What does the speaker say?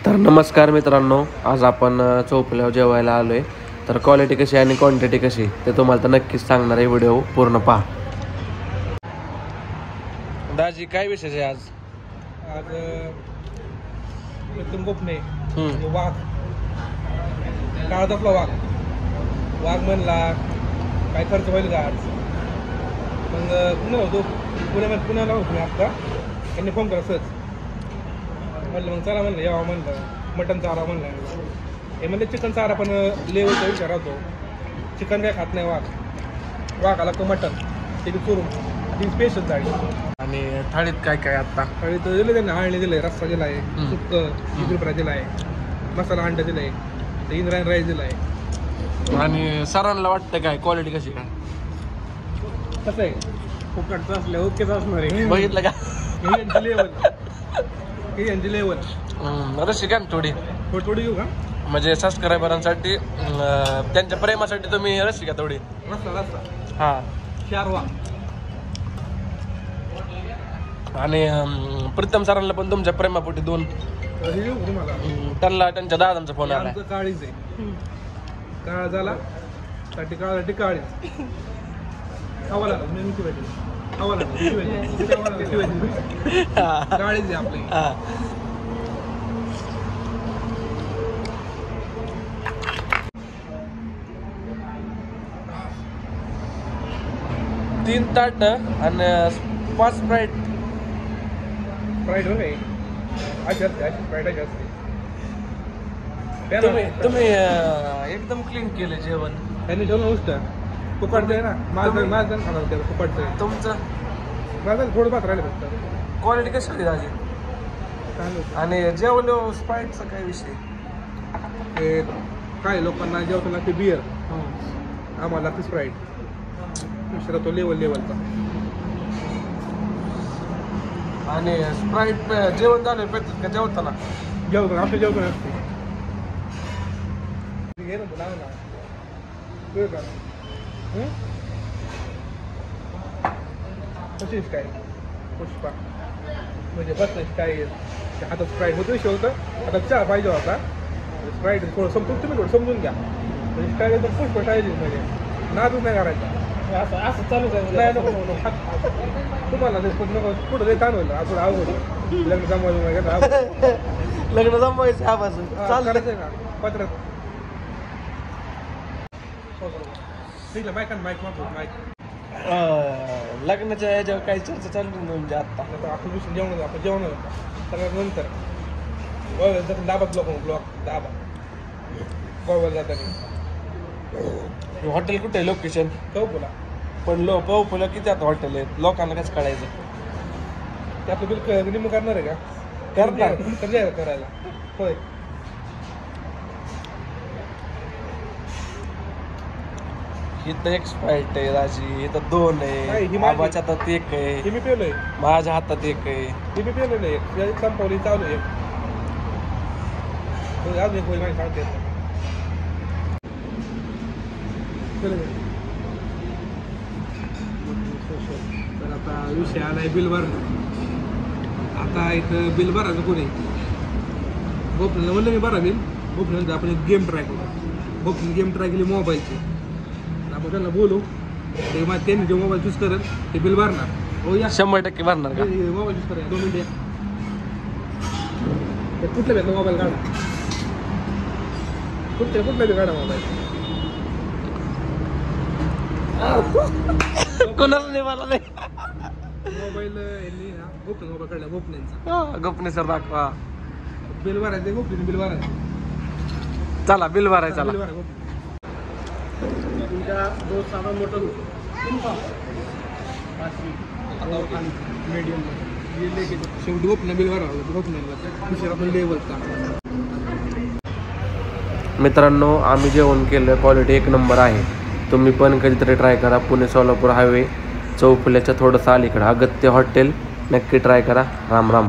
तर नमस्कार मित्रांनो, आज आपण चौफुल्यावर जेवायला आलो आहे. तर क्वालिटी कशी आणि क्वांटिटी कशी ते तुम्हाला तर नक्कीच सांगणार आहे. व्हिडिओ पूर्ण पहा. दाजी काय विशेष आहे आज? आज एकदम गोपने वाघ काळजातला वाघ म्हणला काय खर्च होईल का आज. मग पुण्याला होतो मी आत्ता. त्यांनी फोन करा सहज म्हणलं, मग चला म्हणलं यावं म्हणलं, मटन चारा म्हणलं. हे म्हणले चिकन चारा पण लेवलचा विचार राहतो. चिकन काय खात नाही वाघाला का मटन ते बी करून ती स्पेशल थाळी. आणि थाळीत काय काय आता? थाळी तर दिलं त्यांनी, आळणी दिलं आहे, रस्सा दिला आहे, सुक्क चिकन दिला आहे, मसाला अंडा दिला आहे, तर इंद्रायणी राईस दिला आहे. आणि सरांना वाटतं काय क्वालिटी कशी काय? कसं आहे फुकटचं असलं ओकेच असणार आहे. बघितलं का? यांची लेवल रशी का थोडी थोडी घेऊ का? म्हणजे सबस्क्रायबरांसाठी त्यांच्या प्रेमासाठी तुम्ही रशी का थोडी? रस्सा हा. शारवा. आणि प्रीतम सरांना पण तुमच्या प्रेमापोटी दोन हे घेऊ तुम्हाला. त्यांना त्यांच्या दादांचा फोन आला. आमचं काळीच आहे. काळा झाला साठी काळासाठी काळीच खावा लागला. मी शिवायची खावा लागला काळीच आहे आपली. तीन ताट आणि 5 स्प्राईट. स्प्राईट बघ अशी असते, अशी स्प्राईट अशी असते. तुम्ही एकदम क्लीन केलं जेवण. त्यांनी जेवण उष्ट फुकटचं आहे ना. माझं खाणार होतं फुकटचं आहे. तुमचं माझं थोडं भात राहिलं फक्त. क्वालिटी कशी होती दाजी? चांगलं. आणि जेवलो स्प्राईटचा काय विषय? ते काय लोकांना जेवताना लागते बिअर, आम्हाला लागते स्प्राईट. दुसरा तो लेवलचा. आणि स्प्राईट जेवण झालं पेटत का जेवताना? जेवतो आपल्या जेवतो नसते. घे ना तुला ना का कशीच काय पुष्पा म्हणजे बस काय हातात स्प्राईट होतं शेवतं. आता चहा पाहिजे होता. स्प्राईट थोडं तुम्ही थोडं समजून घ्या. म्हणजे काय तर पुष्पा टाळली म्हणजे नादच नाही करायचा. असं चालू नाही नको तुम्हाला नको पुढं काही ताण होईल. आपण अवघड लग्न जमवायचं लग्न जमवायचं आवाज करायचं ना पत्रात. लग्नाच्या याच्यावर काही चर्चा चालू नाही म्हणजे आता आपण जेवण सगळ्यात नंतर दाबात ब्लॉक दाबा गोव्याला जाताना. हॉटेल कुठे आहे? लोकेशन चौफुला. पण चौफुला किती आता हॉटेल आहेत? लोकांना कसं कळायचं? ते आपलं बिल निम करणार आहे का? करणार करायला होय. इथं एक स्प्राईट आहे राजी, इथं 2 आहे, बाबाच्या हातात 1 आहे, हे मी पेलोय, माझ्या हातात 1 आहे. हे मी पेलेलं आहे. एक संपवली चालू आहे. अजून एक माहिती सांगते. तर आता विषय आलाय बिल भरणं. आता इथं बिल भरायचं कोणी गोपनीला म्हणलं मी भरा बिल. गोपनीनंतर आपण एक गेम ट्राय करू. गोपनी गेम ट्राय केली मोबाईलची. आपण त्यांना बोलू ते त्यांनी जे मोबाईल चूज करेल ते बिल भरणार. हो या 100% भरणार का? मोबाईल चूज करा 2 मिनिट. कुठलं भेटलं मोबाईल काढा. कुठलं बी काढा मोबाईल. कोणाला नाही मला नाही मोबाईल गोपनी मोबाईल काढला गोपनींचा. गोपने सर दाखवा. बिल भरायचं गोपनीने बिल भरायचं. चला बिल भरायचं. चला तुमच्या 2 साधा मोठं मीडियम शेवटी गोपनीने बिल भरावं. गोपनीला लेवलचा. मित्रांनो, आम्ही जेवण केलं. क्वालिटी 1 नंबर आहे. तुम्ही पण कधीतरी ट्राय करा. पुणे सोलापूर हायवे चौफुल्याच्या थोडंसं अलीकडं अगत्य हॉटेल नक्की ट्राय करा. राम राम.